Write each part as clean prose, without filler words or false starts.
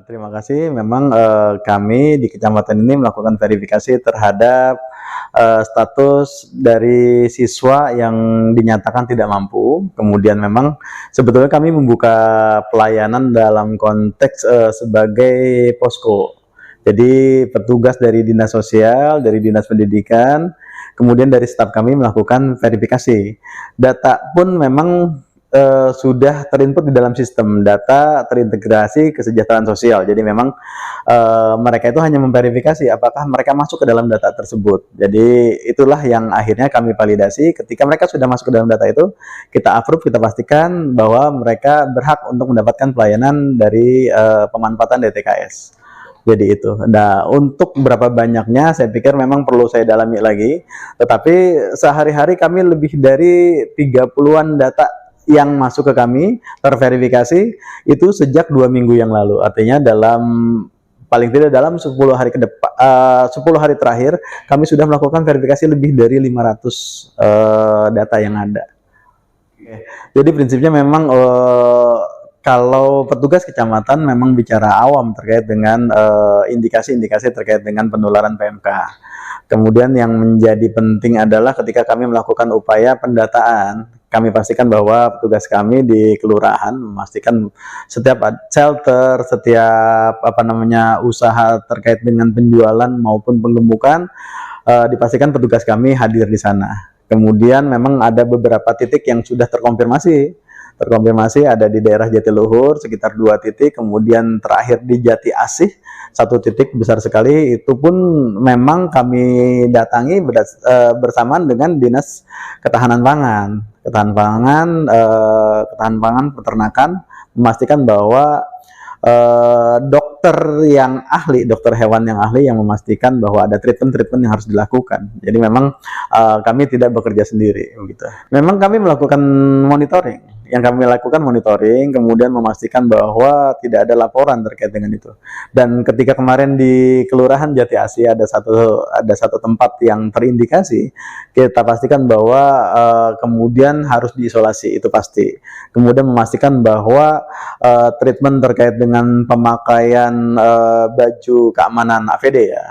Terima kasih. Memang kami di kecamatan ini melakukan verifikasi terhadap status dari siswa yang dinyatakan tidak mampu. Kemudian memang sebetulnya kami membuka pelayanan dalam konteks sebagai posko. Jadi petugas dari dinas sosial, dari dinas pendidikan, kemudian dari staf kami melakukan verifikasi. Data pun memang sudah terinput di dalam sistem data terintegrasi kesejahteraan sosial. Jadi memang mereka itu hanya memverifikasi apakah mereka masuk ke dalam data tersebut. Jadi itulah yang akhirnya kami validasi. Ketika mereka sudah masuk ke dalam data itu, kita approve, kita pastikan bahwa mereka berhak untuk mendapatkan pelayanan dari pemanfaatan DTKS. Jadi itu. Nah, untuk berapa banyaknya saya pikir memang perlu saya dalami lagi. Tetapi sehari-hari kami lebih dari 30-an data yang masuk ke kami terverifikasi itu sejak 2 minggu yang lalu. Artinya dalam paling tidak dalam 10 hari ke depan, 10 hari terakhir kami sudah melakukan verifikasi lebih dari 500 data yang ada. Jadi prinsipnya memang kalau petugas kecamatan memang bicara awam terkait dengan indikasi-indikasi terkait dengan penularan PMK. Kemudian yang menjadi penting adalah ketika kami melakukan upaya pendataan, kami pastikan bahwa petugas kami di kelurahan memastikan setiap shelter, setiap usaha terkait dengan penjualan maupun penggemukan dipastikan petugas kami hadir di sana. Kemudian memang ada beberapa titik yang sudah terkonfirmasi ada di daerah Jatiluhur sekitar 2 titik, kemudian terakhir di Jati Asih 1 titik besar sekali. Itu pun memang kami datangi bersamaan dengan Dinas Ketahanan Pangan, Peternakan, memastikan bahwa dokter yang ahli, dokter hewan yang ahli yang memastikan bahwa ada treatment yang harus dilakukan. Jadi memang kami tidak bekerja sendiri begitu. Memang kami melakukan monitoring. Yang kami lakukan monitoring, kemudian memastikan bahwa tidak ada laporan terkait dengan itu. Dan ketika kemarin di Kelurahan Jati Asih ada satu tempat yang terindikasi, kita pastikan bahwa kemudian harus diisolasi, itu pasti. Kemudian memastikan bahwa treatment terkait dengan pemakaian baju keamanan APD ya,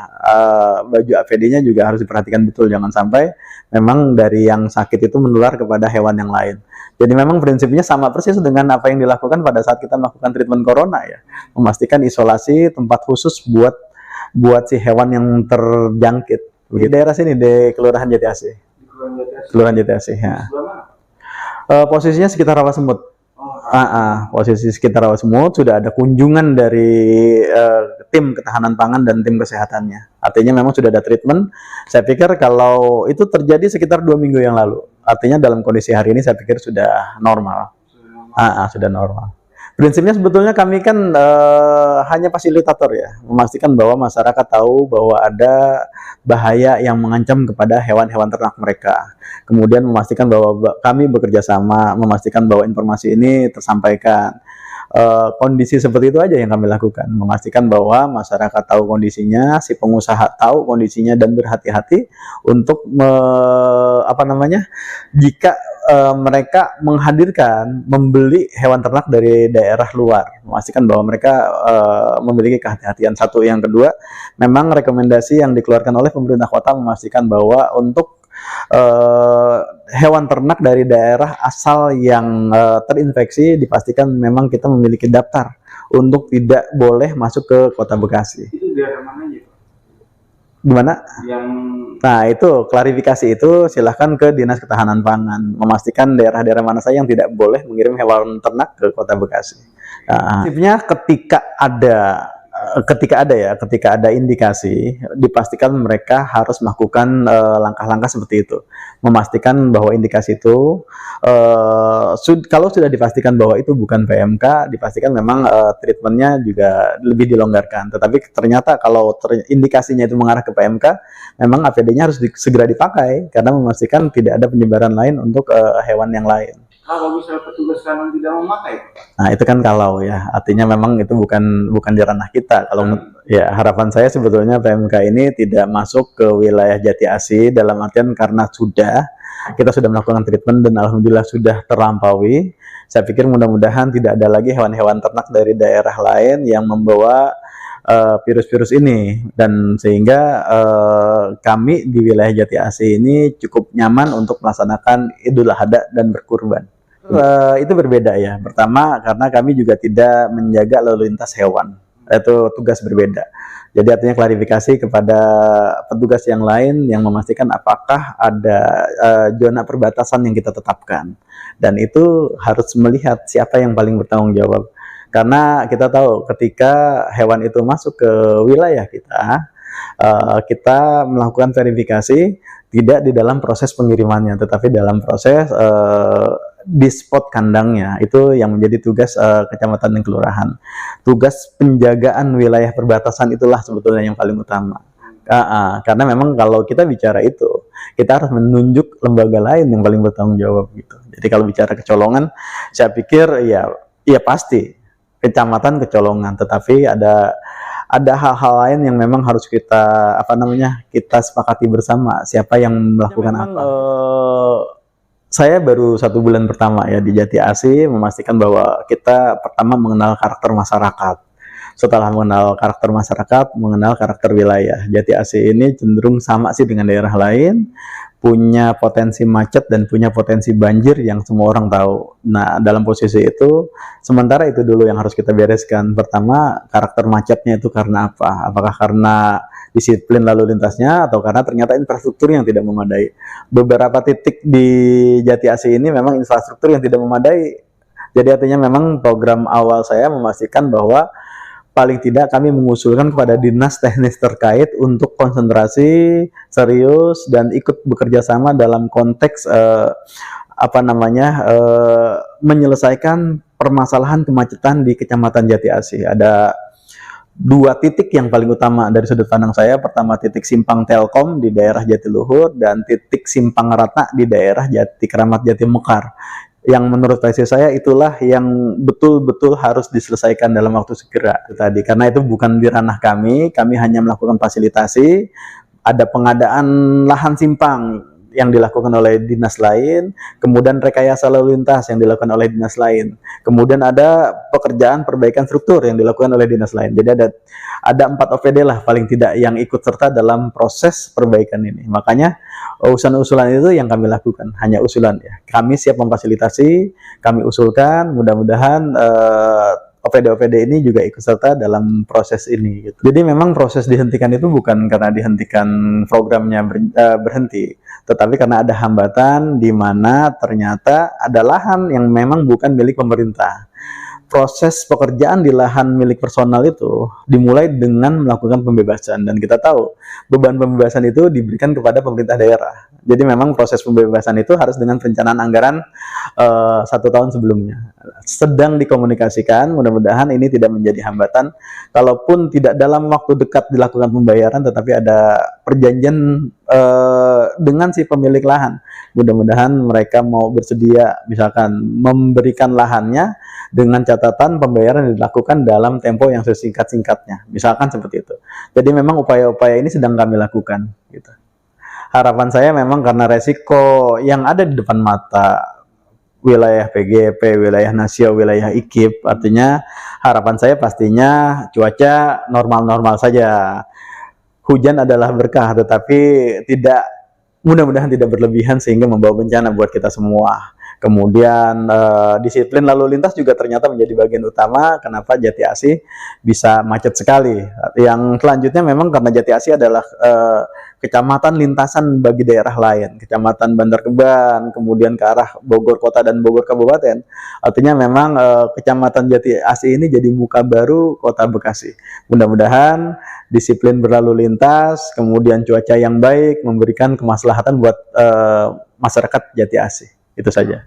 baju APD-nya juga harus diperhatikan betul, jangan sampai memang dari yang sakit itu menular kepada hewan yang lain. Jadi memang prinsipnya sama persis dengan apa yang dilakukan pada saat kita melakukan treatment corona ya, memastikan isolasi tempat khusus buat si hewan yang terjangkit. Di daerah sini di Kelurahan Jati Asih. Kelurahan Jati Asih ya. Posisinya sekitar Rawasemut. Posisi sekitar Rawasemut sudah ada kunjungan dari tim ketahanan pangan dan tim kesehatannya. Artinya memang sudah ada treatment. Saya pikir kalau itu terjadi sekitar 2 minggu yang lalu. Artinya dalam kondisi hari ini saya pikir sudah normal. Sudah normal. Prinsipnya sebetulnya kami kan hanya fasilitator ya, memastikan bahwa masyarakat tahu bahwa ada bahaya yang mengancam kepada hewan-hewan ternak mereka. Kemudian memastikan bahwa kami bekerja sama, memastikan bahwa informasi ini tersampaikan. Kondisi seperti itu aja yang kami lakukan, memastikan bahwa masyarakat tahu kondisinya, si pengusaha tahu kondisinya dan berhati-hati untuk jika mereka menghadirkan membeli hewan ternak dari daerah luar, memastikan bahwa mereka memiliki kehati-hatian. Satu, yang kedua, memang rekomendasi yang dikeluarkan oleh pemerintah kota memastikan bahwa untuk hewan ternak dari daerah asal yang terinfeksi dipastikan memang kita memiliki daftar untuk tidak boleh masuk ke Kota Bekasi. Itu daerah mana aja, Pak? Gimana? Nah, itu klarifikasi itu silahkan ke Dinas Ketahanan Pangan, memastikan daerah-daerah mana saja yang tidak boleh mengirim hewan ternak ke Kota Bekasi. Prinsipnya ketika ada indikasi, dipastikan mereka harus melakukan langkah-langkah seperti itu, memastikan bahwa indikasi itu kalau sudah dipastikan bahwa itu bukan PMK, dipastikan memang treatmentnya juga lebih dilonggarkan. Tetapi ternyata kalau indikasinya itu mengarah ke PMK, memang APD-nya harus segera dipakai karena memastikan tidak ada penyebaran lain untuk hewan yang lain. Kalau misalnya petugas keamanan tidak memakai, nah itu kan kalau ya, artinya memang itu bukan di ranah kita. Kalau ya harapan saya sebetulnya PMK ini tidak masuk ke wilayah Jati Asih, dalam artian karena kita sudah melakukan treatment dan alhamdulillah sudah terlampaui. Saya pikir mudah-mudahan tidak ada lagi hewan-hewan ternak dari daerah lain yang membawa virus-virus ini, dan sehingga kami di wilayah Jati Asih ini cukup nyaman untuk melaksanakan Idul Adha dan berkurban. Itu berbeda ya. Pertama karena kami juga tidak menjaga lalu lintas hewan, itu tugas berbeda. Jadi artinya klarifikasi kepada petugas yang lain yang memastikan apakah ada zona perbatasan yang kita tetapkan, dan itu harus melihat siapa yang paling bertanggung jawab. Karena kita tahu ketika hewan itu masuk ke wilayah kita, kita melakukan verifikasi tidak di dalam proses pengirimannya, tetapi dalam proses di spot kandangnya. Itu yang menjadi tugas kecamatan dan kelurahan. Tugas penjagaan wilayah perbatasan itulah sebetulnya yang paling utama. Karena memang kalau kita bicara itu, kita harus menunjuk lembaga lain yang paling bertanggung jawab gitu. Jadi kalau bicara kecolongan, saya pikir ya pasti kecamatan kecolongan, tetapi ada hal-hal lain yang memang harus kita kita sepakati bersama siapa yang melakukan apa. Saya baru 1 bulan pertama ya di Jati Asih, memastikan bahwa kita pertama mengenal karakter masyarakat. Setelah mengenal karakter masyarakat, mengenal karakter wilayah. Jati Asih ini cenderung sama sih dengan daerah lain, punya potensi macet dan punya potensi banjir yang semua orang tahu. Nah, dalam posisi itu, sementara itu dulu yang harus kita bereskan. Pertama, karakter macetnya itu karena apa? Apakah karena disiplin lalu lintasnya, atau karena ternyata infrastruktur yang tidak memadai? Beberapa titik di Jati Asih ini memang infrastruktur yang tidak memadai. Jadi artinya memang program awal saya memastikan bahwa paling tidak kami mengusulkan kepada dinas teknis terkait untuk konsentrasi serius dan ikut bekerja sama dalam konteks menyelesaikan permasalahan kemacetan di Kecamatan Jati Asih. Ada 2 titik yang paling utama dari sudut pandang saya. Pertama, titik Simpang Telkom di daerah Jatiluhur, dan titik Simpang Ratna di daerah Jati Keramat Jati Mekar. Yang menurut versi saya itulah yang betul-betul harus diselesaikan dalam waktu segera tadi, karena itu bukan di ranah kami hanya melakukan fasilitasi. Ada pengadaan lahan simpang yang dilakukan oleh dinas lain, kemudian rekayasa lalu lintas yang dilakukan oleh dinas lain, kemudian ada pekerjaan perbaikan struktur yang dilakukan oleh dinas lain. Jadi ada 4 OPD lah paling tidak yang ikut serta dalam proses perbaikan ini. Makanya usulan-usulan itu yang kami lakukan, hanya usulan ya. Kami siap memfasilitasi, kami usulkan, mudah-mudahan OPD-OPD ini juga ikut serta dalam proses ini gitu. Jadi memang proses dihentikan itu bukan karena dihentikan programnya berhenti, tetapi karena ada hambatan di mana ternyata ada lahan yang memang bukan milik pemerintah. Proses pekerjaan di lahan milik personal itu dimulai dengan melakukan pembebasan, dan kita tahu beban pembebasan itu diberikan kepada pemerintah daerah. Jadi memang proses pembebasan itu harus dengan perencanaan anggaran 1 tahun sebelumnya. Sedang dikomunikasikan, mudah-mudahan ini tidak menjadi hambatan. Kalaupun tidak dalam waktu dekat dilakukan pembayaran, tetapi ada perjanjian dengan si pemilik lahan. Mudah-mudahan mereka mau bersedia misalkan memberikan lahannya dengan catatan pembayaran dilakukan dalam tempo yang sesingkat-singkatnya, misalkan seperti itu. Jadi memang upaya-upaya ini sedang kami lakukan gitu. Harapan saya memang karena resiko yang ada di depan mata, wilayah PGP, wilayah Nasio, wilayah IKIP, artinya harapan saya pastinya cuaca normal-normal saja. Hujan adalah berkah, tetapi mudah-mudahan tidak berlebihan sehingga membawa bencana buat kita semua. Kemudian disiplin lalu lintas juga ternyata menjadi bagian utama kenapa Jati Asih bisa macet sekali. Yang selanjutnya memang karena Jati Asih adalah kecamatan lintasan bagi daerah lain, Kecamatan Bandar Kebang, kemudian ke arah Bogor Kota dan Bogor Kabupaten. Artinya memang Kecamatan Jati Asih ini jadi muka baru Kota Bekasi. Mudah-mudahan disiplin berlalu lintas, kemudian cuaca yang baik memberikan kemaslahatan buat masyarakat Jati Asih. Itu saja.